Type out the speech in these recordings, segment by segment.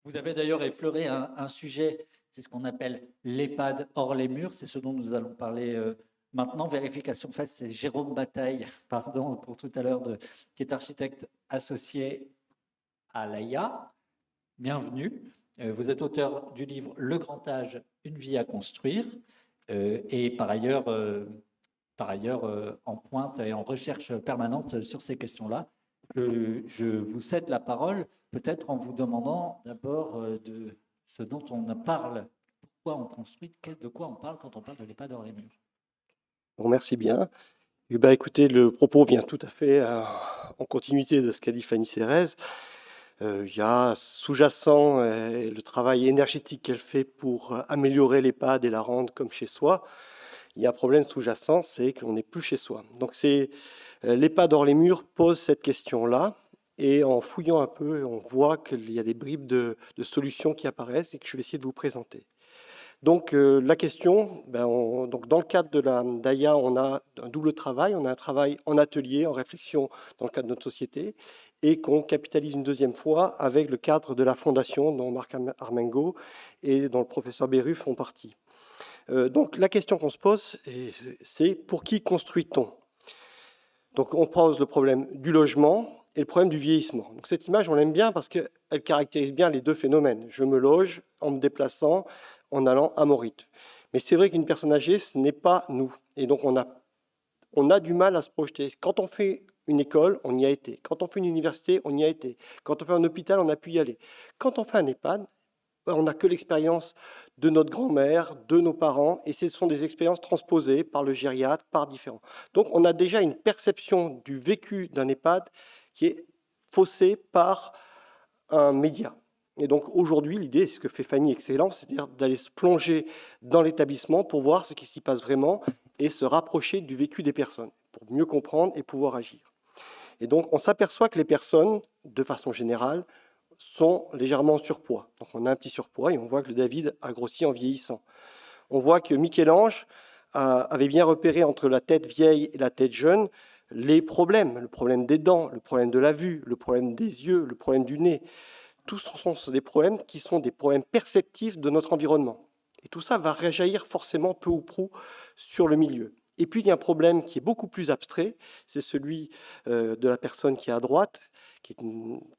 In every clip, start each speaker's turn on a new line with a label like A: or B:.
A: Vous avez d'ailleurs effleuré un sujet, c'est ce qu'on appelle l'EHPAD hors les murs, c'est ce dont nous allons parler maintenant. Vérification faite, c'est Jérôme Bataille, pardon pour tout à l'heure, qui est architecte associé à l'AIA. Bienvenue. Vous êtes auteur du livre Le Grand Âge, une vie à construire, et par ailleurs en pointe et en recherche permanente sur ces questions-là. Je vous cède la parole, peut-être en vous demandant d'abord de ce dont on parle, pourquoi on construit, de quoi on parle quand on parle de l'EHPAD hors les murs.
B: Bon, merci bien. Eh ben, écoutez, le propos vient tout à fait en continuité de ce qu'a dit Fanny Cérès. Il y a sous-jacent le travail énergétique qu'elle fait pour améliorer l'EHPAD et la rendre comme chez soi. Il y a un problème sous-jacent, c'est qu'on n'est plus chez soi. Donc l'EHPAD hors les murs pose cette question-là. Et en fouillant un peu, on voit qu'il y a des bribes de solutions qui apparaissent et que je vais essayer de vous présenter. Donc la question, donc dans le cadre de la DAIA, on a un double travail. On a un travail en atelier, en réflexion dans le cadre de notre société, et qu'on capitalise une deuxième fois avec le cadre de la fondation dont Marc Armengo et dont le professeur Beru font partie. Donc la question qu'on se pose, c'est pour qui construit-on? Donc on pose le problème du logement et le problème du vieillissement. Donc cette image, on l'aime bien parce qu'elle caractérise bien les deux phénomènes. Je me loge en me déplaçant, en allant à mon rythme. Mais c'est vrai qu'une personne âgée, ce n'est pas nous. Et donc on a du mal à se projeter. Quand on fait une école, on y a été. Quand on fait une université, on y a été. Quand on fait un hôpital, on a pu y aller. Quand on fait un EHPAD, on n'a que l'expérience de notre grand-mère, de nos parents, et ce sont des expériences transposées par le gériatre, par différents. Donc on a déjà une perception du vécu d'un EHPAD qui est faussée par un média. Et donc aujourd'hui, l'idée, c'est ce que fait Fanny excellent, c'est-à-dire d'aller se plonger dans l'établissement pour voir ce qui s'y passe vraiment et se rapprocher du vécu des personnes, pour mieux comprendre et pouvoir agir. Et donc on s'aperçoit que les personnes, de façon générale, sont légèrement en surpoids. Donc on a un petit surpoids et on voit que le David a grossi en vieillissant. On voit que Michel-Ange avait bien repéré entre la tête vieille et la tête jeune les problèmes, le problème des dents, le problème de la vue, le problème des yeux, le problème du nez. Tous sont des problèmes qui sont des problèmes perceptifs de notre environnement. Et tout ça va réjaillir forcément peu ou prou sur le milieu. Et puis il y a un problème qui est beaucoup plus abstrait, c'est celui de la personne qui est à droite,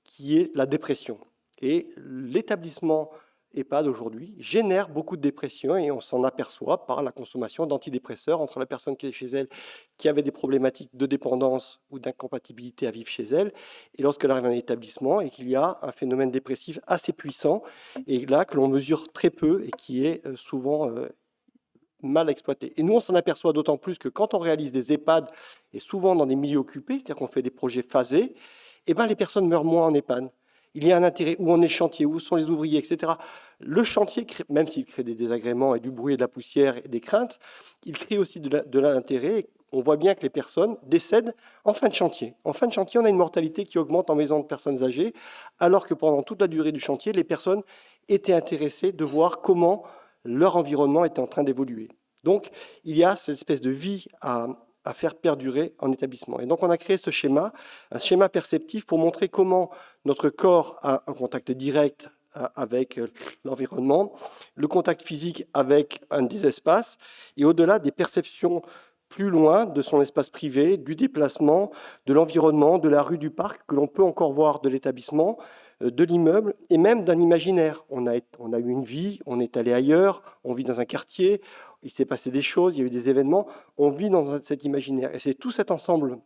B: qui est la dépression. Et l'établissement EHPAD aujourd'hui génère beaucoup de dépression et on s'en aperçoit par la consommation d'antidépresseurs entre la personne qui est chez elle, qui avait des problématiques de dépendance ou d'incompatibilité à vivre chez elle, et lorsqu'elle arrive dans un établissement et qu'il y a un phénomène dépressif assez puissant, et là que l'on mesure très peu et qui est souvent mal exploité. Et nous, on s'en aperçoit d'autant plus que quand on réalise des EHPAD, et souvent dans des milieux occupés, c'est-à-dire qu'on fait des projets phasés, eh ben, les personnes meurent moins en EHPAD. Il y a un intérêt, où on est le chantier, où sont les ouvriers, etc. Le chantier, même s'il crée des désagréments et du bruit et de la poussière et des craintes, il crée aussi de l'intérêt. On voit bien que les personnes décèdent en fin de chantier. En fin de chantier, on a une mortalité qui augmente en maison de personnes âgées, alors que pendant toute la durée du chantier, les personnes étaient intéressées de voir comment leur environnement est en train d'évoluer. Donc, il y a cette espèce de vie à faire perdurer en établissement. Et donc, on a créé ce schéma, un schéma perceptif pour montrer comment notre corps a un contact direct avec l'environnement, le contact physique avec un des espaces, et au-delà des perceptions plus loin de son espace privé, du déplacement, de l'environnement, de la rue, du parc, que l'on peut encore voir de l'établissement, de l'immeuble et même d'un imaginaire. On a eu une vie, on est allé ailleurs, on vit dans un quartier, il s'est passé des choses, il y a eu des événements, on vit dans cet imaginaire. Et c'est tout cet ensemble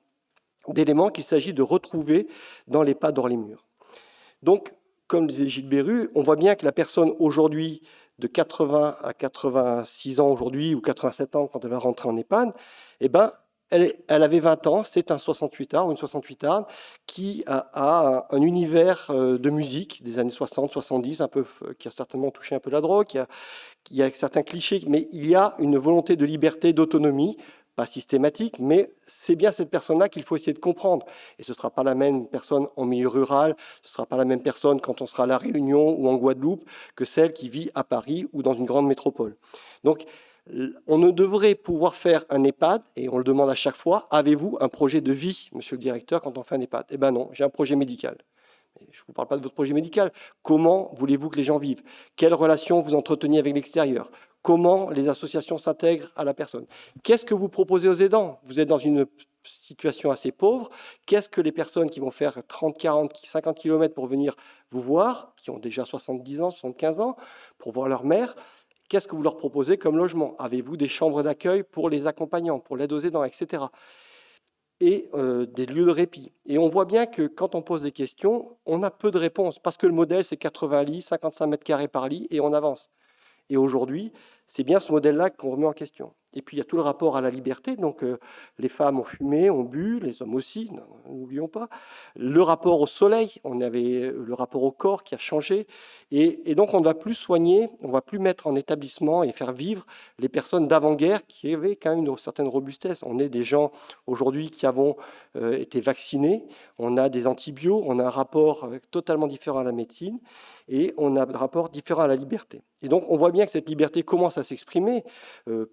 B: d'éléments qu'il s'agit de retrouver dans les pas hors les murs. Donc, comme disait Gilles Beru, on voit bien que la personne aujourd'hui, de 80 à 86 ans aujourd'hui, ou 87 ans quand elle va rentrer en EHPAD, eh ben, elle avait 20 ans, c'est un 68ard ou une 68arde qui a un univers de musique des années 60, 70, un peu, qui a certainement touché un peu la drogue, il y a certains clichés, mais il y a une volonté de liberté, d'autonomie, pas systématique, mais c'est bien cette personne-là qu'il faut essayer de comprendre. Et ce ne sera pas la même personne en milieu rural, ce ne sera pas la même personne quand on sera à La Réunion ou en Guadeloupe que celle qui vit à Paris ou dans une grande métropole. Donc, on ne devrait pouvoir faire un EHPAD, et on le demande à chaque fois, avez-vous un projet de vie, monsieur le directeur, quand on fait un EHPAD? Eh bien non, j'ai un projet médical. Je ne vous parle pas de votre projet médical. Comment voulez-vous que les gens vivent? Quelles relations vous entreteniez avec l'extérieur? Comment les associations s'intègrent à la personne? Qu'est-ce que vous proposez aux aidants? Vous êtes dans une situation assez pauvre. Qu'est-ce que les personnes qui vont faire 30, 40, 50 km pour venir vous voir, qui ont déjà 70 ans, 75 ans, pour voir leur mère, qu'est-ce que vous leur proposez comme logement? Avez-vous des chambres d'accueil pour les accompagnants, pour l'aide aux aidants, etc. Et des lieux de répit. Et on voit bien que quand on pose des questions, on a peu de réponses, parce que le modèle, c'est 80 lits, 55 mètres carrés par lit, et on avance. Et aujourd'hui, c'est bien ce modèle-là qu'on remet en question. Et puis, il y a tout le rapport à la liberté. Donc, les femmes ont fumé, ont bu, les hommes aussi, n'oublions pas. Le rapport au soleil, on avait le rapport au corps qui a changé. Et donc, on ne va plus soigner, on ne va plus mettre en établissement et faire vivre les personnes d'avant-guerre qui avaient quand même une certaine robustesse. On est des gens aujourd'hui qui avons été vaccinés, on a des antibiotiques, on a un rapport totalement différent à la médecine et on a un rapport différent à la liberté. Et donc, on voit bien que cette liberté commence à s'exprimer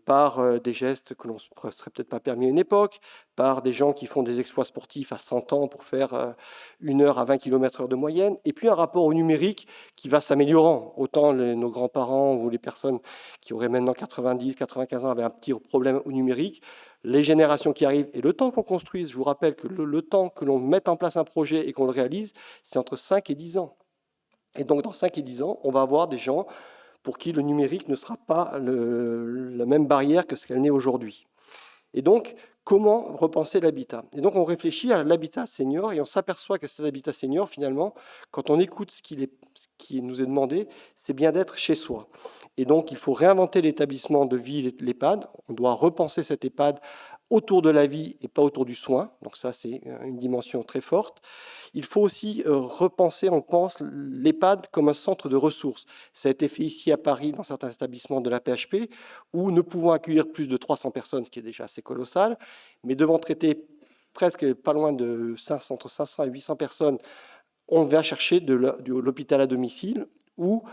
B: par des gestes que l'on ne serait peut-être pas permis à une époque, par des gens qui font des exploits sportifs à 100 ans pour faire 1 heure à 20 km/h de moyenne, et puis un rapport au numérique qui va s'améliorant. Autant nos grands-parents ou les personnes qui auraient maintenant 90, 95 ans avaient un petit problème au numérique, les générations qui arrivent et le temps qu'on construise, je vous rappelle que le temps que l'on mette en place un projet et qu'on le réalise, c'est entre 5 et 10 ans. Et donc, dans 5 et 10 ans, on va avoir des gens pour qui le numérique ne sera pas la même barrière que ce qu'elle n'est aujourd'hui. Et donc, comment repenser l'habitat? Et donc, on réfléchit à l'habitat senior et on s'aperçoit que cet habitat senior, finalement, quand on écoute ce qui nous est demandé, c'est bien d'être chez soi. Et donc, il faut réinventer l'établissement de vie, l'EHPAD. On doit repenser cet EHPAD autour de la vie et pas autour du soin. Donc ça, c'est une dimension très forte. Il faut aussi repenser, on pense, l'EHPAD comme un centre de ressources. Ça a été fait ici à Paris, dans certains établissements de la PHP, où nous pouvons accueillir plus de 300 personnes, ce qui est déjà assez colossal, mais devant traiter presque pas loin de entre 500 et 800 personnes, on va chercher de l'hôpital à domicile ou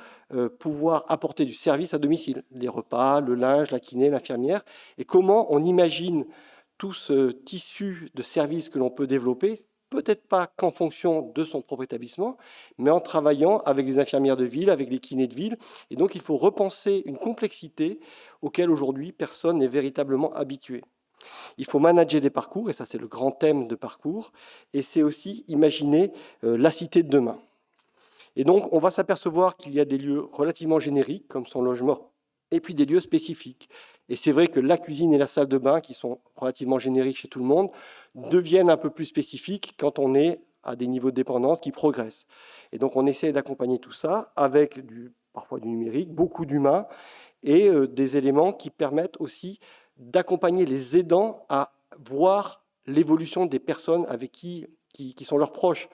B: pouvoir apporter du service à domicile, les repas, le linge, la kiné, l'infirmière, et comment on imagine tout ce tissu de services que l'on peut développer, peut-être pas qu'en fonction de son propre établissement, mais en travaillant avec les infirmières de ville, avec les kinés de ville. Et donc, il faut repenser une complexité auquel aujourd'hui personne n'est véritablement habitué. Il faut manager des parcours, et ça c'est le grand thème de parcours, et c'est aussi imaginer la cité de demain. Et donc, on va s'apercevoir qu'il y a des lieux relativement génériques, comme son logement, et puis des lieux spécifiques. Et c'est vrai que la cuisine et la salle de bain, qui sont relativement génériques chez tout le monde, deviennent un peu plus spécifiques quand on est à des niveaux de dépendance qui progressent. Et donc, on essaie d'accompagner tout ça avec parfois du numérique, beaucoup d'humains, et des éléments qui permettent aussi d'accompagner les aidants à voir l'évolution des personnes avec qui sont leurs proches.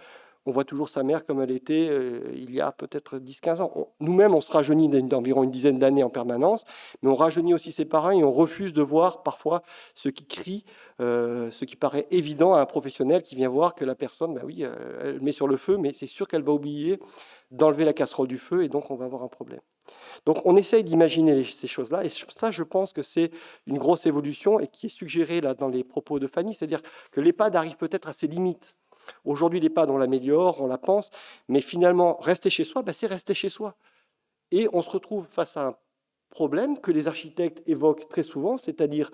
B: On voit toujours sa mère comme elle était il y a peut-être 10-15 ans. Nous-mêmes, on se rajeunit d'environ une dizaine d'années en permanence, mais on rajeunit aussi ses parents et on refuse de voir parfois ce qui crie, ce qui paraît évident à un professionnel qui vient voir que la personne, ben oui, elle met sur le feu, mais c'est sûr qu'elle va oublier d'enlever la casserole du feu et donc on va avoir un problème. Donc on essaye d'imaginer ces choses-là et ça, je pense que c'est une grosse évolution et qui est suggérée là dans les propos de Fanny, c'est-à-dire que l'EHPAD arrive peut-être à ses limites. Aujourd'hui, l'EHPAD, on l'améliore, on la pense, mais finalement, rester chez soi, c'est rester chez soi. Et on se retrouve face à un problème que les architectes évoquent très souvent, c'est-à-dire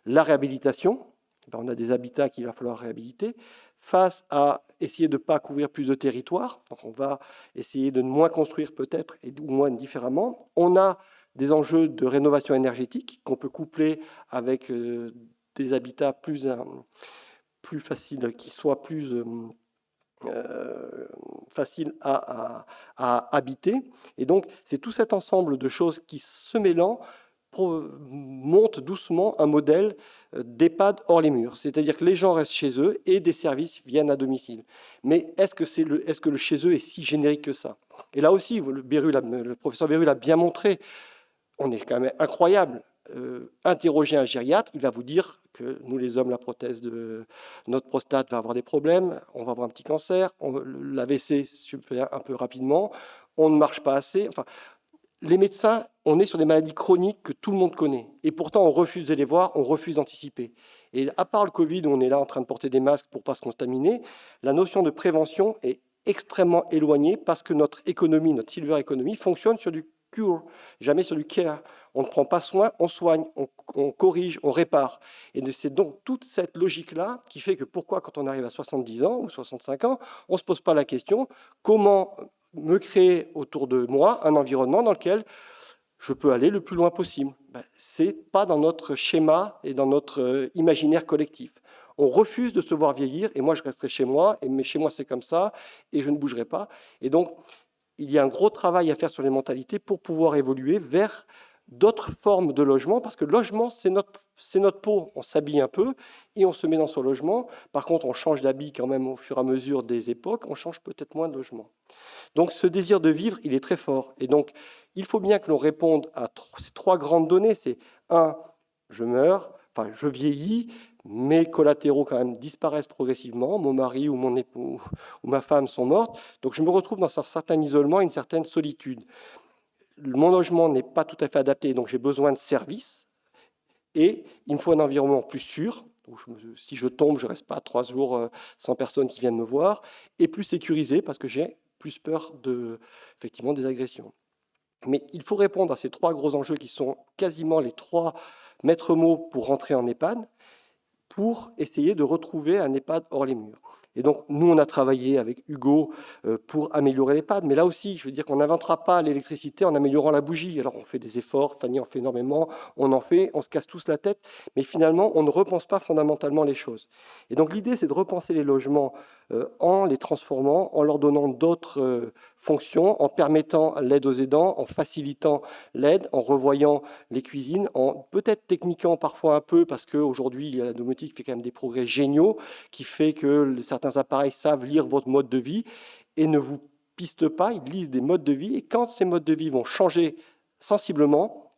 B: la réhabilitation. On a des habitats qu'il va falloir réhabiliter, face à essayer de ne pas couvrir plus de territoire. Donc on va essayer de moins construire peut-être, ou moins différemment. On a des enjeux de rénovation énergétique qu'on peut coupler avec des habitats plus facile, qui soit plus facile à habiter. Et donc, c'est tout cet ensemble de choses qui, se mêlant, monte doucement un modèle d'EHPAD hors les murs. C'est-à-dire que les gens restent chez eux et des services viennent à domicile. Mais est-ce que le chez eux est si générique que ça? Et là aussi, le professeur Béru l'a bien montré, on est quand même incroyable. Interroger un gériatre, il va vous dire que nous les hommes, la prothèse de notre prostate va avoir des problèmes, on va avoir un petit cancer, l'AVC subvient un peu rapidement, on ne marche pas assez. Enfin, les médecins, on est sur des maladies chroniques que tout le monde connaît. Et pourtant, on refuse de les voir, on refuse d'anticiper. Et à part le Covid, où on est là en train de porter des masques pour ne pas se contaminer, la notion de prévention est extrêmement éloigné parce que notre économie, notre silver economy, fonctionne sur du cure, jamais sur du care. On ne prend pas soin, on soigne, on corrige, on répare. Et c'est donc toute cette logique-là qui fait que pourquoi, quand on arrive à 70 ans ou 65 ans, on ne se pose pas la question comment me créer autour de moi un environnement dans lequel je peux aller le plus loin possible. Ce n'est pas dans notre schéma et dans notre imaginaire collectif. On refuse de se voir vieillir, et moi je resterai chez moi, mais chez moi c'est comme ça, et je ne bougerai pas. Et donc, il y a un gros travail à faire sur les mentalités pour pouvoir évoluer vers d'autres formes de logement, parce que le logement, c'est notre peau. On s'habille un peu et on se met dans son logement. Par contre, on change d'habit quand même au fur et à mesure des époques, on change peut-être moins de logement. Donc ce désir de vivre, il est très fort. Et donc, il faut bien que l'on réponde à ces trois grandes données. C'est je meurs, enfin je vieillis, mes collatéraux quand même disparaissent progressivement, mon mari ou mon époux ou ma femme sont mortes, donc je me retrouve dans un certain isolement, une certaine solitude. Mon logement n'est pas tout à fait adapté, donc j'ai besoin de services, et il me faut un environnement plus sûr, où si je tombe, je ne reste pas 3 jours sans personne qui vienne me voir, et plus sécurisé, parce que j'ai plus peur effectivement, des agressions. Mais il faut répondre à ces trois gros enjeux qui sont quasiment les trois maîtres mots pour rentrer en EHPAD, pour essayer de retrouver un EHPAD hors les murs. Et donc, nous, on a travaillé avec Hugo pour améliorer l'EHPAD, mais là aussi, je veux dire qu'on n'inventera pas l'électricité en améliorant la bougie. Alors, on fait des efforts, Fanny en fait énormément, on se casse tous la tête, mais finalement, on ne repense pas fondamentalement les choses. Et donc, l'idée, c'est de repenser les logements en les transformant, en leur donnant d'autres fonctions, en permettant l'aide aux aidants, en facilitant l'aide, en revoyant les cuisines, en peut-être techniquant parfois un peu, parce qu'aujourd'hui, la domotique fait quand même des progrès géniaux, qui fait que certains appareils savent lire votre mode de vie et ne vous pistent pas, ils lisent des modes de vie, et quand ces modes de vie vont changer sensiblement,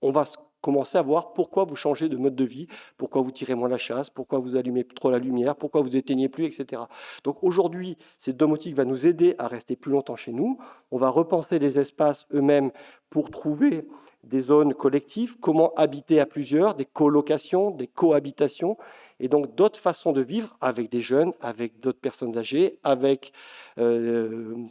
B: on va commencer à voir pourquoi vous changez de mode de vie, pourquoi vous tirez moins la chasse, pourquoi vous allumez trop la lumière, pourquoi vous éteignez plus, etc. Donc aujourd'hui, cette domotique va nous aider à rester plus longtemps chez nous. On va repenser les espaces eux-mêmes pour trouver des zones collectives, comment habiter à plusieurs, des colocations, des cohabitations, et donc d'autres façons de vivre avec des jeunes, avec d'autres personnes âgées, avec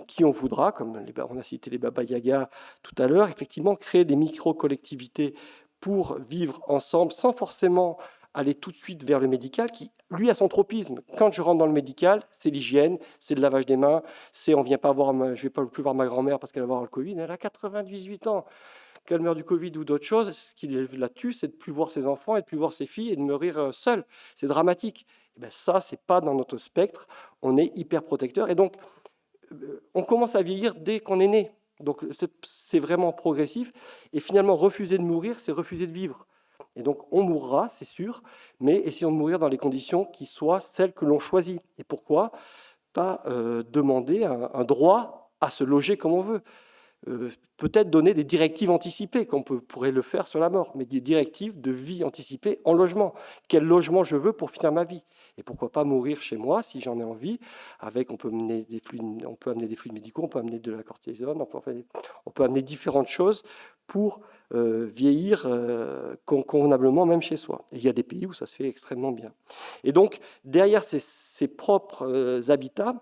B: qui on voudra, comme on a cité les Baba Yaga tout à l'heure, effectivement créer des micro-collectivités pour vivre ensemble sans forcément aller tout de suite vers le médical, qui, lui, a son tropisme. Quand je rentre dans le médical, c'est l'hygiène, c'est le lavage des mains, c'est on vient pas voir je ne vais pas plus voir ma grand-mère parce qu'elle va avoir le Covid, elle a 98 ans. Qu'elle meurt du Covid ou d'autres choses, ce qui la tue, c'est de ne plus voir ses enfants et de ne plus voir ses filles et de mourir seule. C'est dramatique. Et bien ça, ce n'est pas dans notre spectre. On est hyper protecteur. Et donc, on commence à vieillir dès qu'on est né. Donc c'est vraiment progressif. Et finalement, refuser de mourir, c'est refuser de vivre. Et donc on mourra, c'est sûr, mais essayons de mourir dans les conditions qui soient celles que l'on choisit. Et pourquoi pas demander un droit à se loger comme on veut? Peut-être donner des directives anticipées, comme on pourrait le faire sur la mort, mais des directives de vie anticipée en logement. Quel logement je veux pour finir ma vie? Et pourquoi pas mourir chez moi si j'en ai envie, on peut amener des fluides médicaux, on peut amener de la cortisone, on peut amener différentes choses pour vieillir convenablement, même chez soi. Et il y a des pays où ça se fait extrêmement bien. Et donc, derrière ces propres habitats,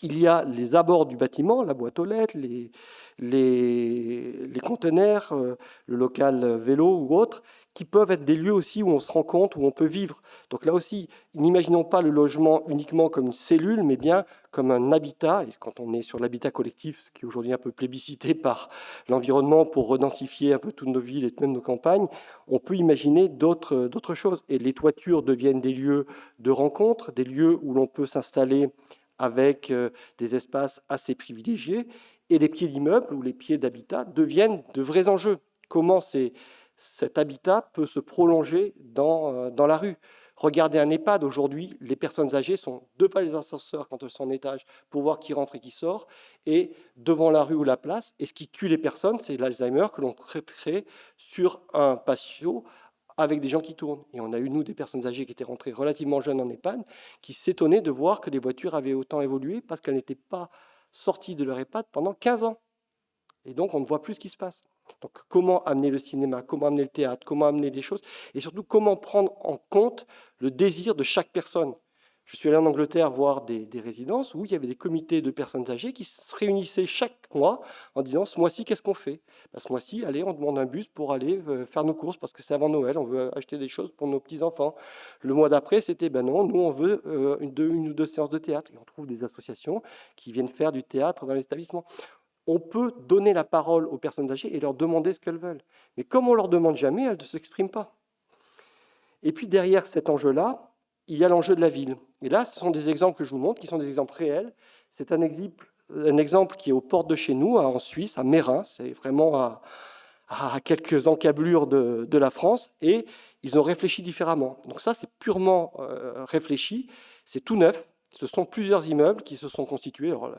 B: il y a les abords du bâtiment, la boîte aux lettres, les conteneurs, le local vélo ou autre, qui peuvent être des lieux aussi où on se rencontre, où on peut vivre. Donc là aussi, n'imaginons pas le logement uniquement comme une cellule, mais bien comme un habitat. Et quand on est sur l'habitat collectif, ce qui est aujourd'hui un peu plébiscité par l'environnement pour redensifier un peu toutes nos villes et même nos campagnes, on peut imaginer d'autres choses. Et les toitures deviennent des lieux de rencontre, des lieux où l'on peut s'installer avec des espaces assez privilégiés, et les pieds d'immeubles ou les pieds d'habitat deviennent de vrais enjeux. Comment cet habitat peut se prolonger dans la rue? Regardez un EHPAD aujourd'hui, les personnes âgées sont deux pas les ascenseurs quand elles sont en étage pour voir qui rentre et qui sort, et devant la rue ou la place. Et ce qui tue les personnes, c'est l'Alzheimer que l'on crée sur un patio avec des gens qui tournent. Et on a eu, nous, des personnes âgées qui étaient rentrées relativement jeunes en EHPAD, qui s'étonnaient de voir que les voitures avaient autant évolué parce qu'elles n'étaient pas sorties de leur EHPAD pendant 15 ans. Et donc, on ne voit plus ce qui se passe. Donc, comment amener le cinéma, comment amener le théâtre, comment amener des choses, et surtout, comment prendre en compte le désir de chaque personne. Je suis allé en Angleterre voir des résidences où il y avait des comités de personnes âgées qui se réunissaient chaque mois en disant ce mois-ci, qu'est-ce qu'on fait? Ce mois-ci, allez, on demande un bus pour aller faire nos courses parce que c'est avant Noël, on veut acheter des choses pour nos petits-enfants. Le mois d'après, c'était ben non, nous on veut une ou deux séances de théâtre. Et on trouve des associations qui viennent faire du théâtre dans l'établissement. On peut donner la parole aux personnes âgées et leur demander ce qu'elles veulent. Mais comme on ne leur demande jamais, elles ne s'expriment pas. Et puis derrière cet enjeu-là, il y a l'enjeu de la ville. Et là, ce sont des exemples que je vous montre, qui sont des exemples réels. C'est un exemple qui est aux portes de chez nous, en Suisse, à Meyrin. C'est vraiment à quelques encablures de la France. Et ils ont réfléchi différemment. Donc ça, c'est purement réfléchi. C'est tout neuf. Ce sont plusieurs immeubles qui se sont constitués. Alors,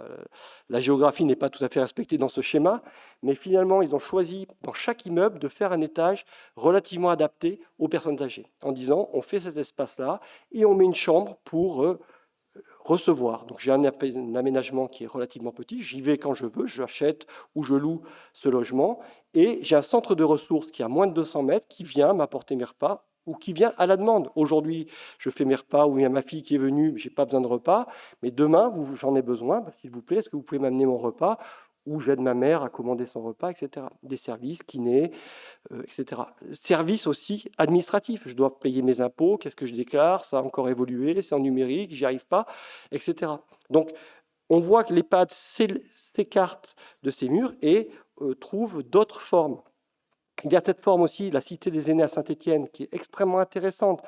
B: la géographie n'est pas tout à fait respectée dans ce schéma, mais finalement, ils ont choisi dans chaque immeuble de faire un étage relativement adapté aux personnes âgées, en disant on fait cet espace-là et on met une chambre pour recevoir. Donc j'ai un aménagement qui est relativement petit, j'y vais quand je veux, j'achète ou je loue ce logement, et j'ai un centre de ressources qui a moins de 200 mètres qui vient m'apporter mes repas ou qui vient à la demande. Aujourd'hui, je fais mes repas, ou il y a ma fille qui est venue, je n'ai pas besoin de repas, mais demain, j'en ai besoin, s'il vous plaît, est-ce que vous pouvez m'amener mon repas? Ou j'aide ma mère à commander son repas, etc. Des services, kinés, etc. Services aussi administratifs. Je dois payer mes impôts, qu'est-ce que je déclare? Ça a encore évolué, c'est en numérique, j'y arrive pas, etc. Donc, on voit que l'EHPAD s'écarte de ces murs et trouve d'autres formes. Il y a cette forme aussi, la Cité des aînés à Saint-Étienne, qui est extrêmement intéressante.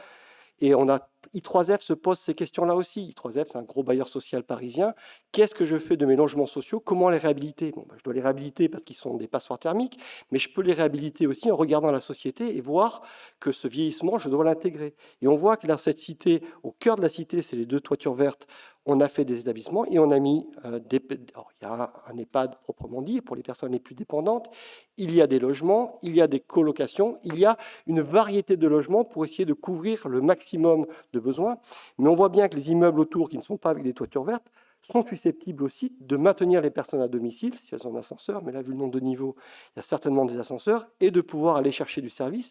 B: Et I3F se pose ces questions-là aussi. I3F, c'est un gros bailleur social parisien. Qu'est-ce que je fais de mes logements sociaux? Comment les réhabiliter? Je dois les réhabiliter parce qu'ils sont des passoires thermiques, mais je peux les réhabiliter aussi en regardant la société et voir que ce vieillissement, je dois l'intégrer. Et on voit que dans cette cité, au cœur de la cité, c'est les 2 toitures vertes, on a fait des établissements et on a mis il y a un EHPAD proprement dit, pour les personnes les plus dépendantes. Il y a des logements, il y a des colocations, il y a une variété de logements pour essayer de couvrir le maximum de besoins. Mais on voit bien que les immeubles autour, qui ne sont pas avec des toitures vertes, sont susceptibles aussi de maintenir les personnes à domicile, si elles ont un ascenseur, mais là, vu le nombre de niveaux, il y a certainement des ascenseurs, et de pouvoir aller chercher du service,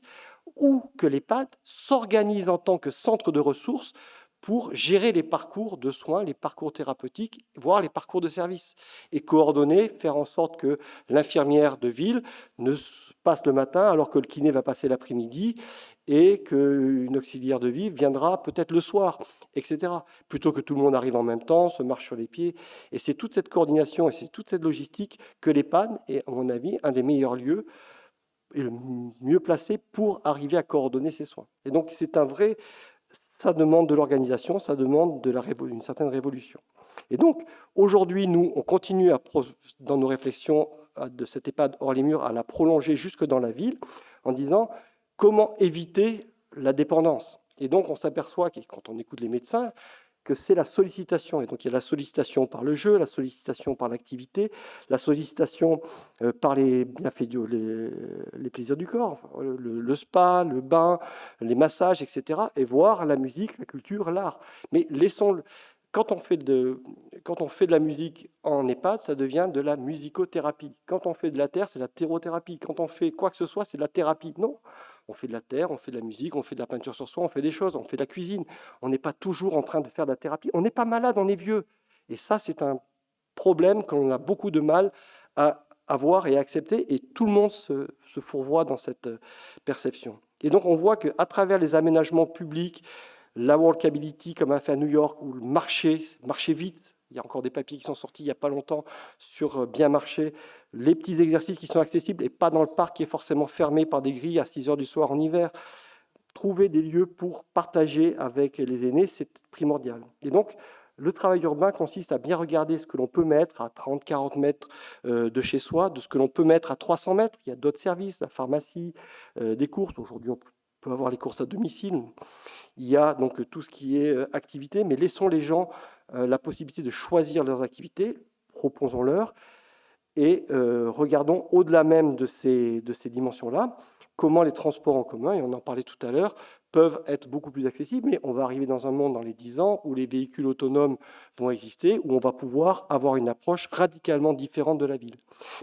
B: ou que l'EHPAD s'organise en tant que centre de ressources pour gérer les parcours de soins, les parcours thérapeutiques, voire les parcours de service, et coordonner, faire en sorte que l'infirmière de ville ne passe le matin alors que le kiné va passer l'après-midi et qu'une auxiliaire de vie viendra peut-être le soir, etc. Plutôt que tout le monde arrive en même temps, se marche sur les pieds. Et c'est toute cette coordination et c'est toute cette logistique que l'EHPAD est, à mon avis, un des meilleurs lieux et le mieux placé pour arriver à coordonner ces soins. Et donc c'est un vrai... Ça demande de l'organisation, ça demande une certaine révolution. Et donc, aujourd'hui, nous, on continue dans nos réflexions de cette EHPAD hors les murs à la prolonger jusque dans la ville, en disant comment éviter la dépendance. Et donc, on s'aperçoit, quand on écoute les médecins, que c'est la sollicitation. Et donc, il y a la sollicitation par le jeu, la sollicitation par l'activité, la sollicitation par les bienfaits, les plaisirs du corps, enfin, le spa, le bain, les massages, etc. Et voir la musique, la culture, l'art. Mais quand on fait de la musique en EHPAD, ça devient de la musicothérapie. Quand on fait de la terre, c'est la thérothérapie. Quand on fait quoi que ce soit, c'est de la thérapie. Non, on fait de la terre, on fait de la musique, on fait de la peinture sur soi, on fait des choses, on fait de la cuisine. On n'est pas toujours en train de faire de la thérapie. On n'est pas malade, on est vieux. Et ça, c'est un problème qu'on a beaucoup de mal à voir et à accepter. Et tout le monde se fourvoie dans cette perception. Et donc, on voit qu'à travers les aménagements publics, la walkability, comme on a fait à New York, ou le marcher vite, il y a encore des papiers qui sont sortis il n'y a pas longtemps sur bien marcher, les petits exercices qui sont accessibles et pas dans le parc qui est forcément fermé par des grilles à 6 heures du soir en hiver. Trouver des lieux pour partager avec les aînés, c'est primordial. Et donc, le travail urbain consiste à bien regarder ce que l'on peut mettre à 30-40 mètres de chez soi, de ce que l'on peut mettre à 300 mètres. Il y a d'autres services, la pharmacie, des courses. Aujourd'hui, on peut avoir les courses à domicile. Il y a donc tout ce qui est activité, mais laissons les gens la possibilité de choisir leurs activités, proposons-leur, et regardons au-delà même de ces dimensions-là, comment les transports en commun, et on en parlait tout à l'heure, peuvent être beaucoup plus accessibles, mais on va arriver dans un monde dans les 10 ans où les véhicules autonomes vont exister, où on va pouvoir avoir une approche radicalement différente de la ville.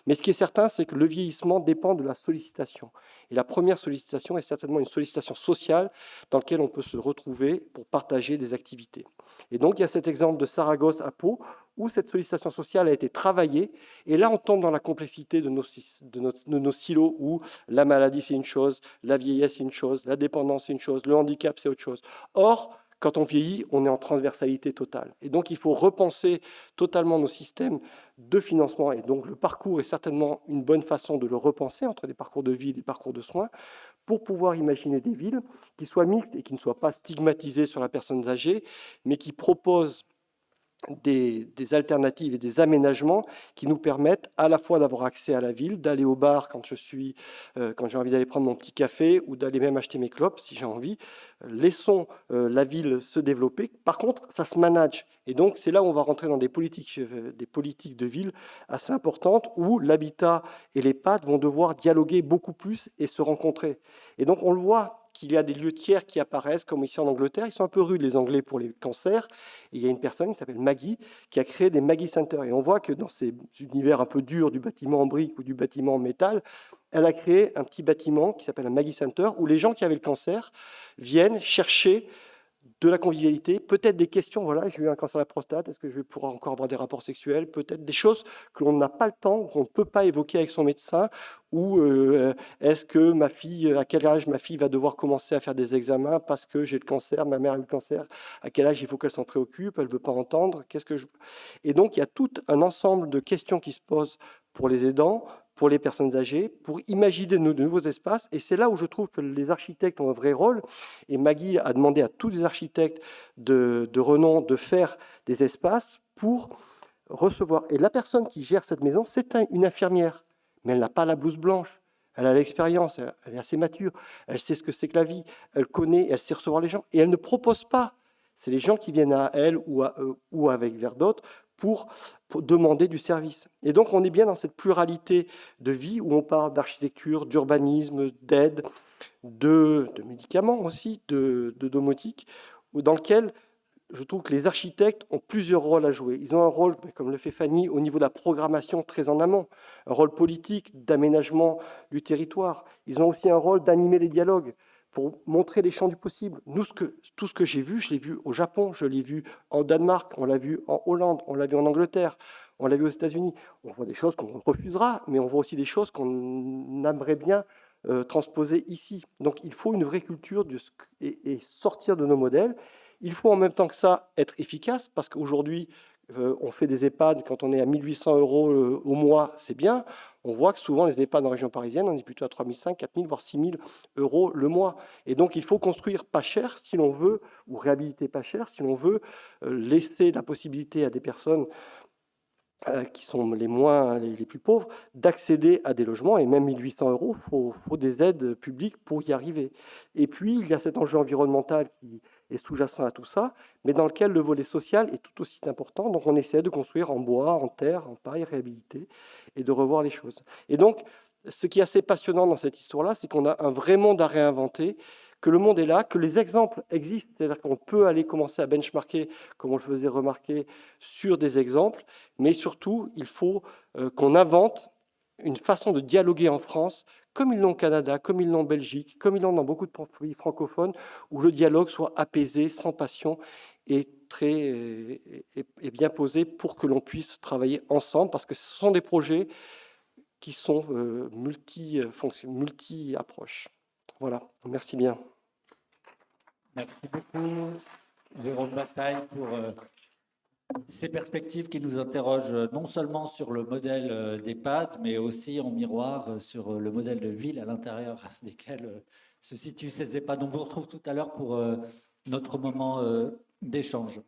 B: Mais ce qui est certain, c'est que le vieillissement dépend de la sollicitation. Et la première sollicitation est certainement une sollicitation sociale dans laquelle on peut se retrouver pour partager des activités. Et donc, il y a cet exemple de Saragosse à Pau, où cette sollicitation sociale a été travaillée. Et là, on tombe dans la complexité de nos silos, où la maladie, c'est une chose, la vieillesse, c'est une chose, la dépendance, c'est une chose, le handicap, c'est autre chose. Or, quand on vieillit, on est en transversalité totale. Et donc, il faut repenser totalement nos systèmes de financement. Et donc, le parcours est certainement une bonne façon de le repenser entre des parcours de vie et des parcours de soins pour pouvoir imaginer des villes qui soient mixtes et qui ne soient pas stigmatisées sur la personne âgée, mais qui proposent des alternatives et des aménagements qui nous permettent à la fois d'avoir accès à la ville, d'aller au bar quand j'ai envie d'aller prendre mon petit café ou d'aller même acheter mes clopes si j'ai envie. Laissons la ville se développer. Par contre, ça se manage. Et donc, c'est là où on va rentrer dans des politiques de ville assez importantes où l'habitat et l'EHPAD vont devoir dialoguer beaucoup plus et se rencontrer. Et donc, on le voit qu'il y a des lieux tiers qui apparaissent, comme ici en Angleterre. Ils sont un peu rudes, les Anglais, pour les cancers. Et il y a une personne qui s'appelle Maggie, qui a créé des Maggie Centers. Et on voit que dans ces univers un peu durs du bâtiment en briques ou du bâtiment en métal, elle a créé un petit bâtiment qui s'appelle un Maggie Center, où les gens qui avaient le cancer viennent chercher de la convivialité, peut-être des questions, voilà, j'ai eu un cancer de la prostate, est-ce que je vais pouvoir encore avoir des rapports sexuels, peut-être des choses que l'on n'a pas le temps, qu'on ne peut pas évoquer avec son médecin, ou est-ce que ma fille, à quel âge ma fille va devoir commencer à faire des examens parce que j'ai le cancer, ma mère a eu le cancer, à quel âge il faut qu'elle s'en préoccupe, elle ne veut pas entendre, Et donc il y a tout un ensemble de questions qui se posent pour les aidants, pour les personnes âgées, pour imaginer de nouveaux espaces. Et c'est là où je trouve que les architectes ont un vrai rôle. Et Maggie a demandé à tous les architectes de renom de faire des espaces pour recevoir. Et la personne qui gère cette maison, c'est une infirmière. Mais elle n'a pas la blouse blanche. Elle a l'expérience, elle est assez mature. Elle sait ce que c'est que la vie. Elle connaît, elle sait recevoir les gens. Et elle ne propose pas. C'est les gens qui viennent à elle ou à eux ou avec vers d'autres pour demander du service. Et donc, on est bien dans cette pluralité de vie où on parle d'architecture, d'urbanisme, d'aide, de médicaments aussi, de domotique, dans lequel je trouve que les architectes ont plusieurs rôles à jouer. Ils ont un rôle, comme le fait Fanny, au niveau de la programmation très en amont, un rôle politique d'aménagement du territoire. Ils ont aussi un rôle d'animer les dialogues pour montrer les champs du possible. Nous, tout ce que j'ai vu, je l'ai vu au Japon, je l'ai vu en Danemark, on l'a vu en Hollande, on l'a vu en Angleterre, on l'a vu aux États-Unis. On voit des choses qu'on refusera, mais on voit aussi des choses qu'on aimerait bien transposer ici. Donc il faut une vraie culture et sortir de nos modèles. Il faut en même temps que ça être efficace, parce qu'aujourd'hui, on fait des EHPAD, quand on est à 1 800 euros au mois, c'est bien. On voit que souvent, les EHPAD en région parisienne, on est plutôt à 3 500, 4 000, voire 6 000 euros le mois. Et donc, il faut construire pas cher si l'on veut, ou réhabiliter pas cher si l'on veut laisser la possibilité à des personnes qui sont les plus pauvres, d'accéder à des logements. Et même 1 800 euros, il faut des aides publiques pour y arriver. Et puis, il y a cet enjeu environnemental qui est sous-jacent à tout ça, mais dans lequel le volet social est tout aussi important. Donc, on essaie de construire en bois, en terre, en paille, réhabilité, et de revoir les choses. Et donc, ce qui est assez passionnant dans cette histoire-là, c'est qu'on a un vrai monde à réinventer, que le monde est là, que les exemples existent, c'est-à-dire qu'on peut aller commencer à benchmarker, comme on le faisait remarquer, sur des exemples, mais surtout, il faut qu'on invente une façon de dialoguer en France, comme ils l'ont au Canada, comme ils l'ont en Belgique, comme ils l'ont dans beaucoup de pays francophones, où le dialogue soit apaisé, sans passion et et bien posé pour que l'on puisse travailler ensemble, parce que ce sont des projets qui sont multi-approches. Voilà, merci bien.
A: Merci beaucoup, Jérôme Bataille, pour ces perspectives qui nous interrogent non seulement sur le modèle d'EHPAD, mais aussi en miroir sur le modèle de ville à l'intérieur desquels se situent ces EHPAD. On vous retrouve tout à l'heure pour notre moment d'échange.